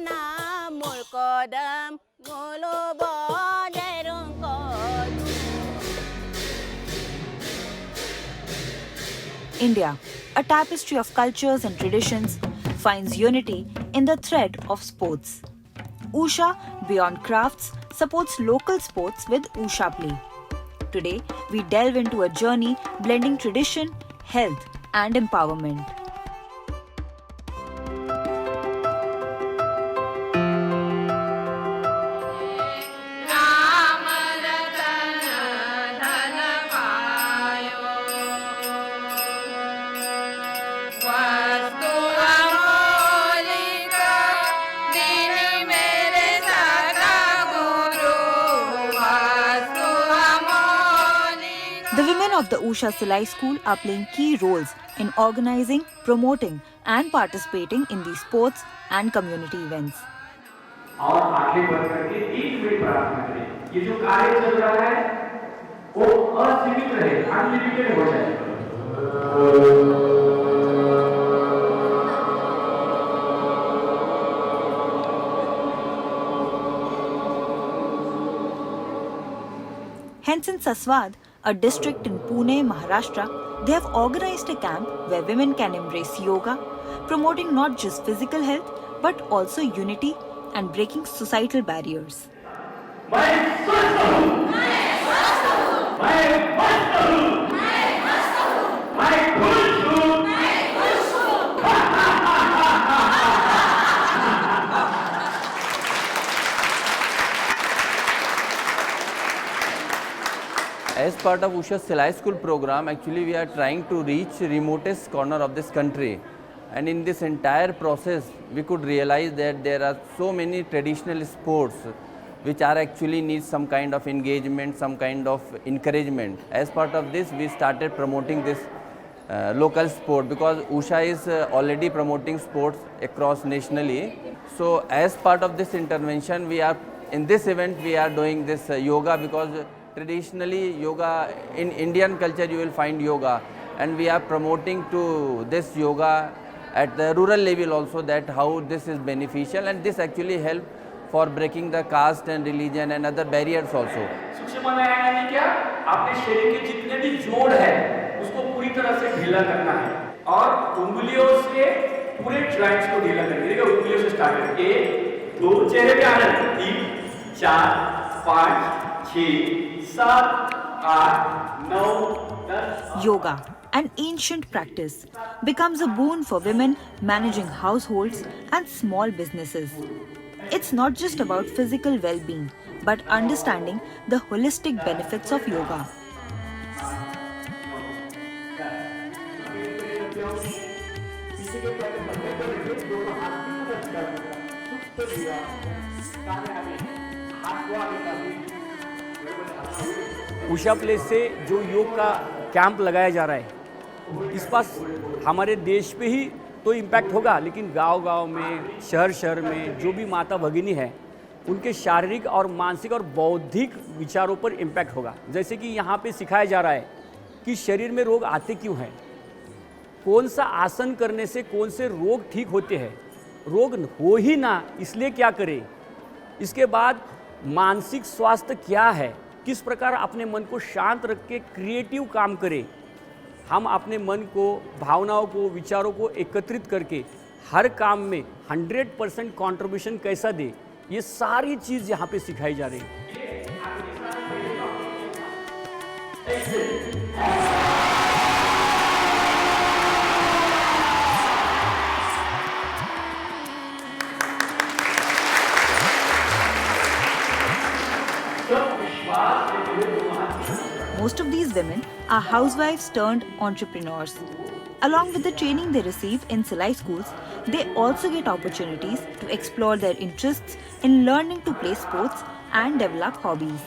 Bana mulkodam mulu boderung kodu. India, a tapestry of cultures and traditions, finds unity in the thread of sports. Usha Beyond Crafts supports local sports with Usha Play. Today, we delve into a journey blending tradition, health, and empowerment. The women of the Usha Silai School are playing key roles in organizing, promoting, and participating in these sports and community events. और आगे बढ़ करके एक minute प्रार्थना करें। ये जो कार्य चल रहा है वो असीमित रहे, अनलिमिटेड हो जाए। Hence in Saswad, a district in Pune, Maharashtra, they have organized a camp where women can embrace yoga, promoting not just physical health but also unity and breaking societal barriers. As part of Usha Silai School program, actually we are trying to reach remotest corner of this country. And in this entire process, we could realize that there are so many traditional sports which are actually need some kind of engagement, some kind of encouragement. As part of this, we started promoting this local sport because Usha is already promoting sports across nationally. So as part of this intervention, we are in this event we are doing this yoga because traditionally yoga in Indian culture you will find yoga, and we are promoting to this yoga at the rural level also, that how this is beneficial, and this actually help for breaking the caste and religion and other barriers also. सूक्ष्म व्यायाम यानी क्या? अपने शरीर के जितने भी जोड़ है उसको पूरी तरह से ढीला करना है और उंगलियों से पूरे जॉइंट्स को ढीला करना है। देखिए उंगलियों से स्टार्ट करें। 1 2 चेहरे पे आना, 3 4 5 6 7 8 9 10। Yoga, an ancient practice, becomes a boon for women managing households and small businesses. It's not just about physical well-being, but understanding the holistic benefits of yoga. Usha place से जो योग का कैंप लगाया जा रहा है, इस पास हमारे देश पे ही तो इम्पैक्ट होगा, लेकिन गांव-गांव में, शहर-शहर में जो भी माता भगिनी है, उनके शारीरिक और मानसिक और बौद्धिक विचारों पर इम्पैक्ट होगा। जैसे कि यहाँ पे सिखाया जा रहा है कि शरीर में रोग आते क्यों हैं, कौन सा आसन करने से कौन से रोग ठीक होते हैं, रोग हो ही ना इसलिए क्या करें, इसके बाद मानसिक स्वास्थ्य क्या है, किस प्रकार अपने मन को शांत रख के क्रिएटिव काम करें, हम अपने मन को, भावनाओं को, विचारों को एकत्रित करके हर काम में 100% कंट्रीब्यूशन कैसा दे, ये सारी चीज़ यहाँ पे सिखाई जा रही है। Most of these women are housewives turned entrepreneurs. Along with the training they receive in Silai schools, they also get opportunities to explore their interests in learning to play sports and develop hobbies.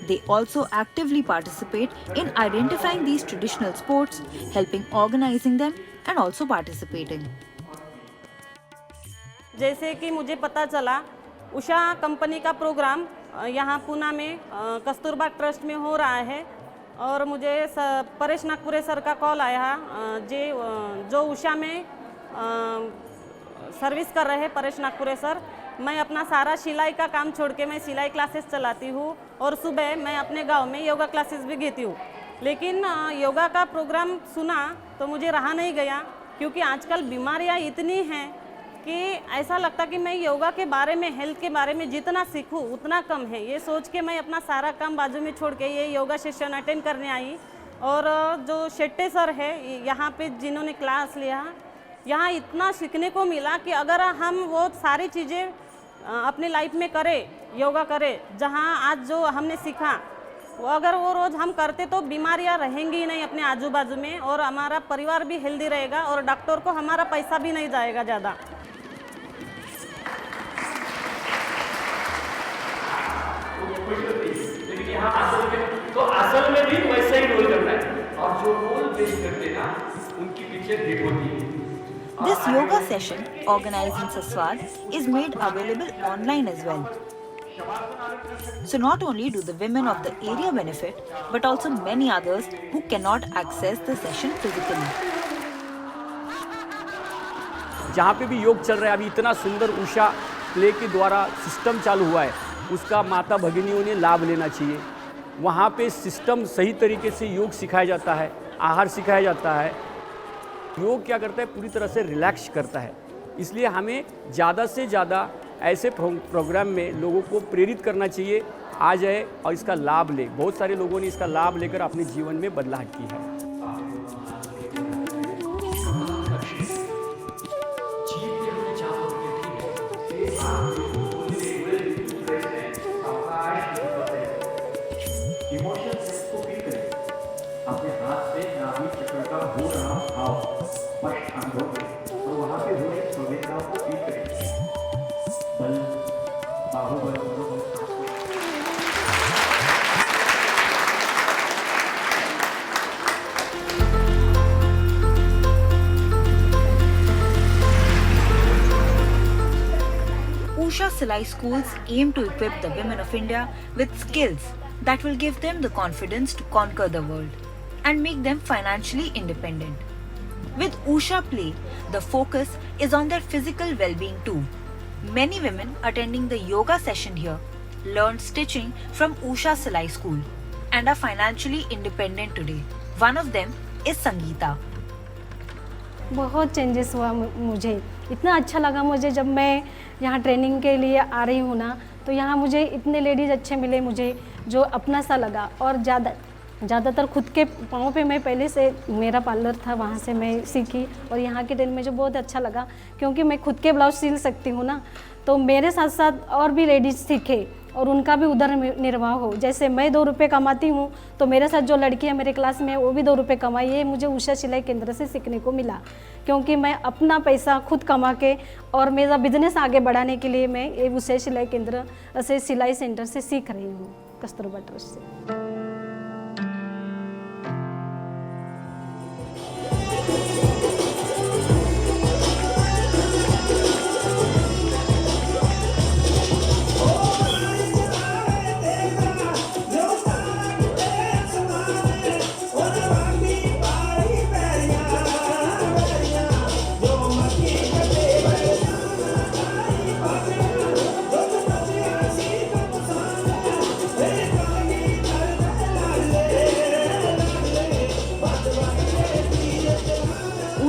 They also actively participate in identifying these traditional sports, helping organizing them and also participating. जैसे कि मुझे पता चला Usha company का programme यहाँ पूना में Kasturba trust में हो रहा है और मुझे परेश नागपुरे सर का कॉल आया जो उषा में सर्विस कर रहे हैं परेश नागपुरे सर। मैं अपना सारा सिलाई का काम छोड़ के मैं सिलाई क्लासेस चलाती हूँ और सुबह मैं अपने गांव में योगा क्लासेस भी घेती हूँ। लेकिन योगा का प्रोग्राम सुना तो मुझे रहा नहीं गया, क्योंकि आजकल बीमारियाँ इतनी हैं कि ऐसा लगता कि मैं योगा के बारे में, हेल्थ के बारे में जितना सीखूं उतना कम है। ये सोच के मैं अपना सारा काम बाजू में छोड़ के ये योगा सेशन अटेंड करने आई। और जो शेट्टे सर है यहाँ पे जिन्होंने क्लास लिया, यहाँ इतना सीखने को मिला कि अगर हम वो सारी चीज़ें अपनी लाइफ में करें, योगा करें, जहाँ आज जो हमने सीखा वो अगर वो रोज़ हम करते तो बीमारियाँ रहेंगी ही नहीं अपने आजू बाजू में, और हमारा परिवार भी हेल्दी रहेगा और डॉक्टर को हमारा पैसा भी नहीं जाएगा ज़्यादा। लेकिन यहाँ असल में भी वैसा ही रोल करना है, और जो रोल पेश करते ना उनकी पीछे डेट होती है। This yoga session, organized in Saswad, is made available online as well. So not only do the women of the area benefit, but also many others who cannot access the session physically. जहाँ पे भी योग चल रहा है, अभी इतना सुंदर उषा प्ले के द्वारा सिस्टम चालू हुआ है, उसका माता भगिनियों ने लाभ लेना चाहिए। वहाँ पे सिस्टम सही तरीके से योग सिखाया जाता है, आहार सिखाया जाता है। योग क्या करता है, पूरी तरह से रिलैक्स करता है। इसलिए हमें ज़्यादा से ज़्यादा ऐसे प्रोग्राम में लोगों को प्रेरित करना चाहिए, आ जाए और इसका लाभ ले। बहुत सारे लोगों ने इसका लाभ लेकर अपने जीवन में बदलाव की है। अपने हाथ से नाभि चक्र का हो रहा भाव स्पष्ट अनुभव करें और वहाँ पे हो रही संवेदनाओं को फील करें। बल, बाहुबल, मनोबल, Usha Silai schools aim to equip the women of India with skills that will give them the confidence to conquer the world and make them financially independent. With Usha Play, the focus is on their physical well-being too. Many women attending the yoga session here learned stitching from Usha Silai School and are financially independent today. One of them is Sangeeta. बहुत changes हुआ मुझे, इतना अच्छा लगा मुझे जब मैं यहाँ ट्रेनिंग के लिए आ रही हूँ ना, तो यहाँ मुझे इतने लेडीज़ अच्छे मिले मुझे, जो अपना सा लगा। और ज़्यादातर खुद के पाँव पे मैं पहले से, मेरा पार्लर था वहाँ से मैं सीखी, और यहाँ के ट्रेनिंग मुझे बहुत अच्छा लगा, क्योंकि मैं खुद के ब्लाउज सिल सकती हूँ ना, तो मेरे साथ साथ और भी लेडीज़ सीखे और उनका भी उधर निर्वाह हो। जैसे मैं 2 रुपये कमाती हूँ तो मेरे साथ जो लड़की है मेरे क्लास में वो भी 2 रुपये कमाई। ये मुझे उषा सिलाई केंद्र से सीखने को मिला, क्योंकि मैं अपना पैसा खुद कमा के और मेरा बिजनेस आगे बढ़ाने के लिए मैं ये उषा सिलाई केंद्र से, सिलाई सेंटर से सीख रही हूँ, कस्तूरबा ट्रस्ट से।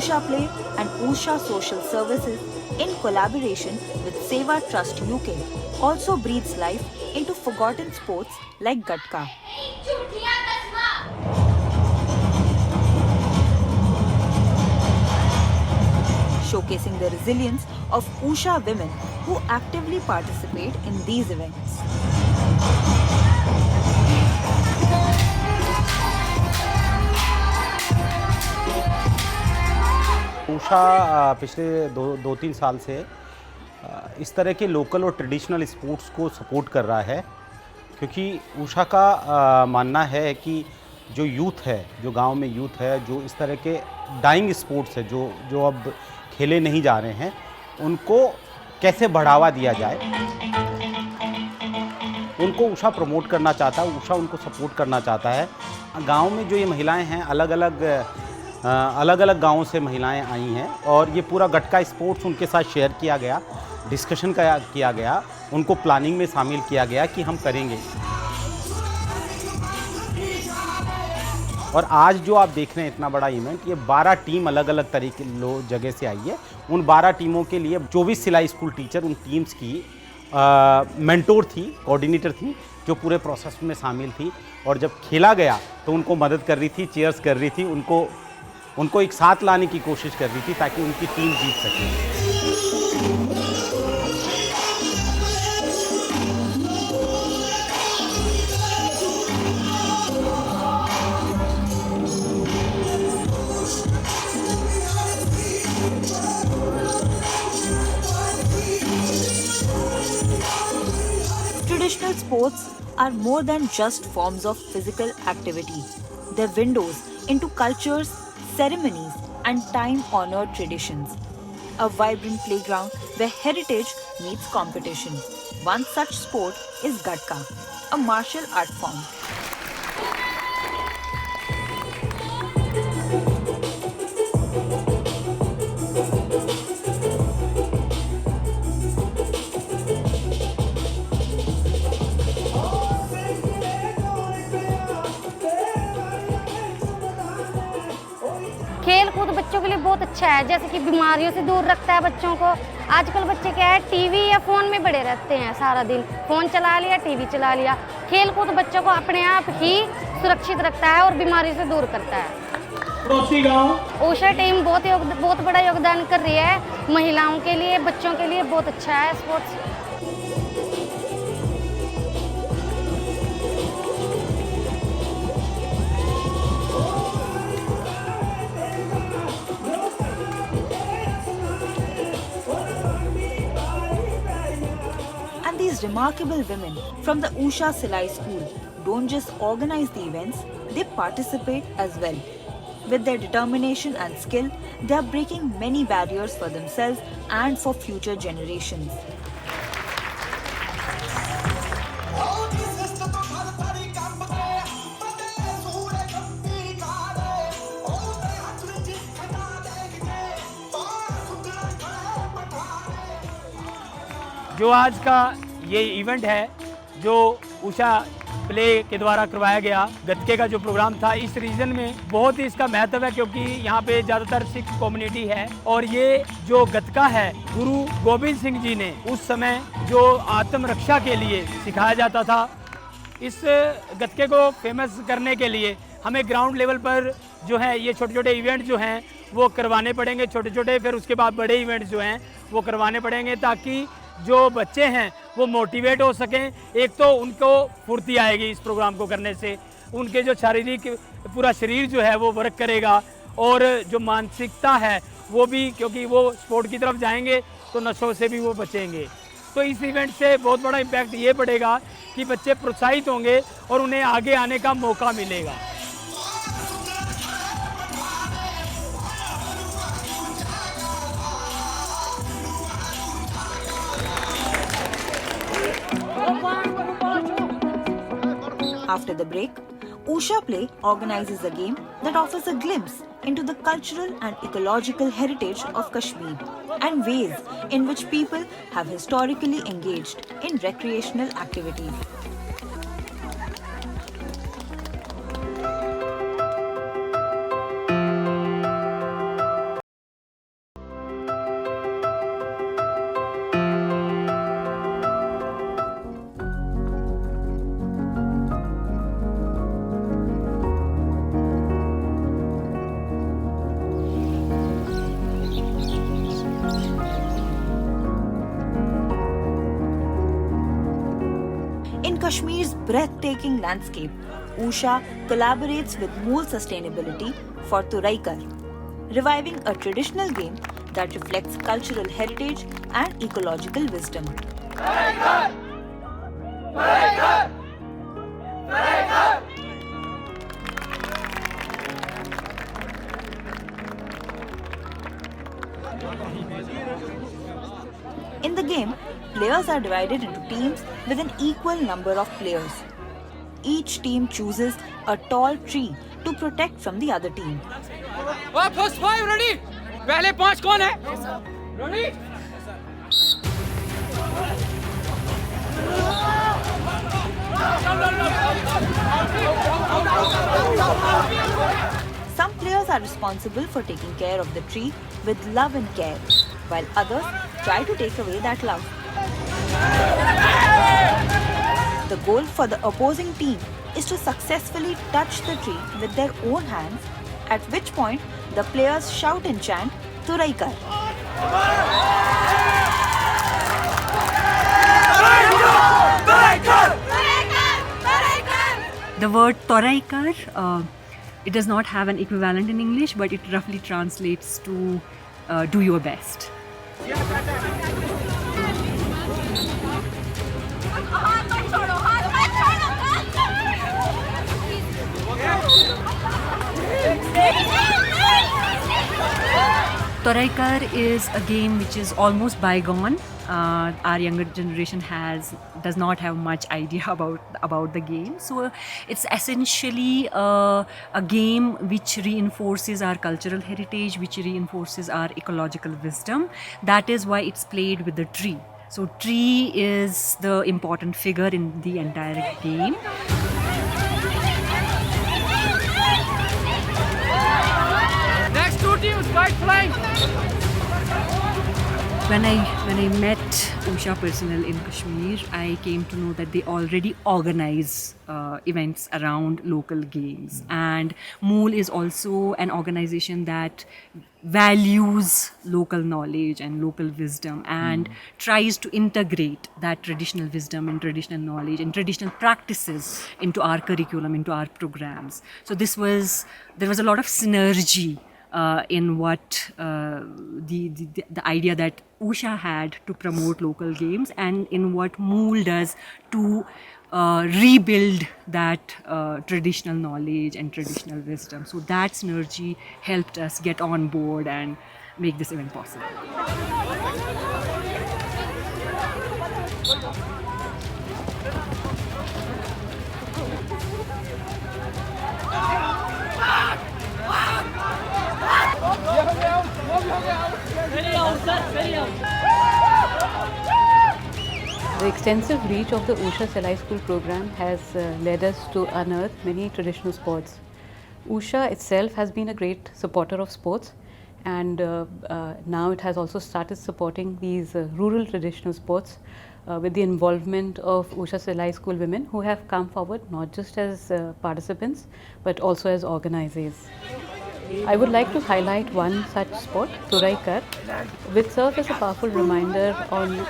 Usha Play and Usha Social Services, in collaboration with Seva Trust UK, also breathes life into forgotten sports like Gatka. Showcasing the resilience of Usha women who actively participate in these events. Usha पिछले 2-3 साल से इस तरह के local और traditional sports को support कर रहा है, क्योंकि उषा का मानना है कि जो यूथ है, जो गांव में यूथ है, जो इस तरह के डाइंग स्पोर्ट्स है, जो अब खेले नहीं जा रहे हैं, उनको कैसे बढ़ावा दिया जाए, उनको उषा प्रमोट करना चाहता है, उषा उनको सपोर्ट करना चाहता है। गांव में जो ये महिलाएं हैं अलग अलग अलग अलग गाँवों से महिलाएं आई हैं और ये पूरा गटका स्पोर्ट्स उनके साथ शेयर किया गया, डिस्कशन किया गया, उनको प्लानिंग में शामिल किया गया कि हम करेंगे। और आज जो आप देख रहे हैं इतना बड़ा इवेंट, ये 12 टीम अलग अलग तरीके जगह से आई है। उन 12 टीमों के लिए 24 सिलाई स्कूल टीचर उन टीम्स की मेंटोर थी, कोऑर्डिनेटर थी, जो पूरे प्रोसेस में शामिल थी। और जब खेला गया तो उनको मदद कर रही थी, चीयर्स कर रही थी, उनको एक साथ लाने की कोशिश कर रही थी ताकि उनकी टीम जीत सके। Traditional sports are more than just forms of physical activity. They're windows into cultures, ceremonies, and time-honored traditions. A vibrant playground where heritage meets competition. One such sport is Gatka, a martial art form. खेल कूद बच्चों के लिए बहुत अच्छा है, जैसे कि बीमारियों से दूर रखता है बच्चों को। आजकल बच्चे क्या है, टीवी या फ़ोन में पड़े रहते हैं सारा दिन, फ़ोन चला लिया, टीवी चला लिया। खेल कूद बच्चों को अपने आप ही सुरक्षित रखता है और बीमारी से दूर करता है। ऊषा टीम बहुत बड़ा योगदान कर रही है महिलाओं के लिए, बच्चों के लिए बहुत अच्छा है sports. These remarkable women from the Usha Silai School don't just organize the events, they participate as well. With their determination and skill, they are breaking many barriers for themselves and for future generations. जो आज का ये event है, जो Usha play के द्वारा करवाया गया, गतके का जो प्रोग्राम था, इस रीजन में बहुत ही इसका महत्व है क्योंकि यहाँ पे ज़्यादातर सिख कम्युनिटी है। और ये जो गतका है, गुरु गोविंद सिंह जी ने उस समय जो आत्मरक्षा के लिए सिखाया जाता था, इस गतके को फेमस करने के लिए हमें ग्राउंड लेवल पर जो है ये छोटे छोटे इवेंट जो हैं वो करवाने पड़ेंगे, छोटे छोटे, फिर उसके बाद बड़े इवेंट्स जो हैं वो करवाने पड़ेंगे ताकि जो बच्चे हैं वो मोटिवेट हो सकें। एक तो उनको फुर्ती आएगी इस प्रोग्राम को करने से, उनके जो शारीरिक पूरा शरीर जो है वो वर्क करेगा और जो मानसिकता है वो भी, क्योंकि वो स्पोर्ट की तरफ जाएंगे तो नशों से भी वो बचेंगे। तो इस इवेंट से बहुत बड़ा इम्पैक्ट ये पड़ेगा कि बच्चे प्रोत्साहित होंगे और उन्हें आगे आने का मौका मिलेगा। After the break, Usha Play organizes a game that offers a glimpse into the cultural and ecological heritage of Kashmir and ways in which people have historically engaged in recreational activities. In Kashmir's breathtaking landscape, Usha collaborates with Mool Sustainability for Turaikar, reviving a traditional game that reflects cultural heritage and ecological wisdom. In the game, players are divided into teams with an equal number of players. Each team chooses a tall tree to protect from the other team. First 5 ready, पहले 5 कौन है? Ready? Some players are responsible for taking care of the tree with love and care, while others try to take away that love. The goal for the opposing team is to successfully touch the tree with their own hands, at which point the players shout and chant Turaikar. The word Toraikar, it does not have an equivalent in English, but it roughly translates to do your best. Toraikar is a game which is almost bygone. Our younger generation does not have much idea about the game. So it's essentially a game which reinforces our cultural heritage, which reinforces our ecological wisdom. That is why it's played with the tree. So tree is the important figure in the entire game. Next 2 teams, kite flying. When I met Usha personnel in Kashmir, I came to know that they already organize events around local games. And Mool is also an organization that values local knowledge and local wisdom and tries to integrate that traditional wisdom and traditional knowledge and traditional practices into our curriculum, into our programs. So there was a lot of synergy in what the idea that Usha had to promote local games and in what Mool does to rebuild that traditional knowledge and traditional wisdom. So that synergy helped us get on board and make this event possible. The extensive reach of the Usha Selai School program has led us to unearth many traditional sports. Usha itself has been a great supporter of sports, and now it has also started supporting these rural traditional sports with the involvement of Usha Selai School women who have come forward not just as participants but also as organizers. I would like to highlight one such sport, Turaikar, which serves as a powerful reminder on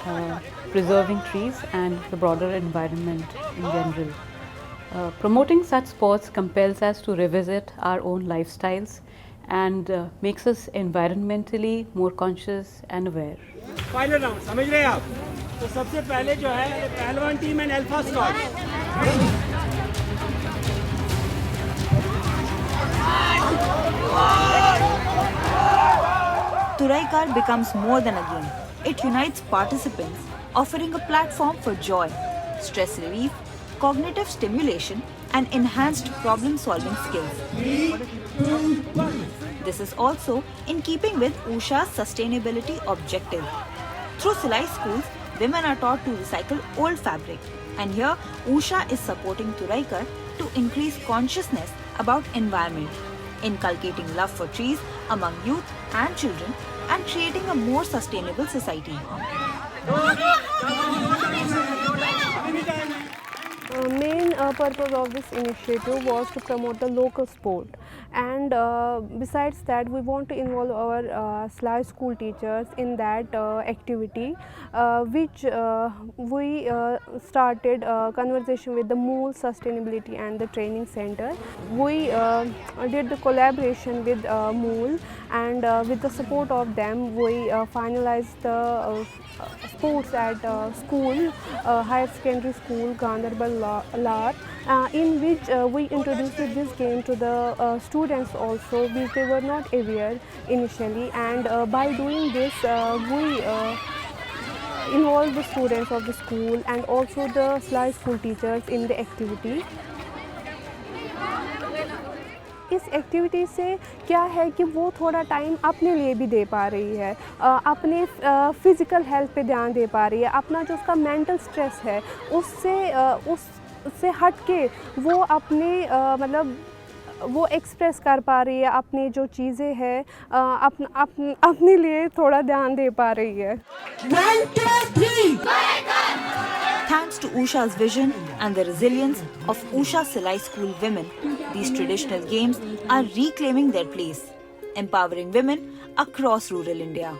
preserving trees and the broader environment in general. Promoting such sports compels us to revisit our own lifestyles and makes us environmentally more conscious and aware. Final round समझ रहे हैं आप? तो सबसे पहले जो है पहलवान team and alpha squad. Turaikar becomes more than a game. It unites participants, offering a platform for joy, stress relief, cognitive stimulation, and enhanced problem-solving skills. This is also in keeping with Usha's sustainability objective. Through Selai schools, women are taught to recycle old fabric, and here Usha is supporting Turaikar to increase consciousness about environment, inculcating love for trees among youth and children, and creating a more sustainable society. Main purpose of this initiative was to promote the local sport, and besides that we want to involve our Selai school teachers in that activity, which we started a conversation with the Mool Sustainability and the Training Center. We did the collaboration with Mool, and with the support of them we finalized the sports at school, higher secondary school Ganderbal Lar, in which we introduced this game to the students also, which they were not aware initially, and by doing this we involved the students of the school and also the Selai school teachers in the activity. इस activity से क्या है कि वो थोड़ा time अपने लिए भी दे पा रही है, अपने फिज़िकल हेल्थ पे ध्यान दे पा रही है, अपना जो उसका मेंटल स्ट्रेस है उससे हट के वो अपने मतलब वो एक्सप्रेस कर पा रही है, अपनी जो चीज़ें हैं अपने लिए थोड़ा ध्यान दे पा रही है। Thanks to Usha's vision and the resilience of Usha Silai School women, these traditional games are reclaiming their place, empowering women across rural India.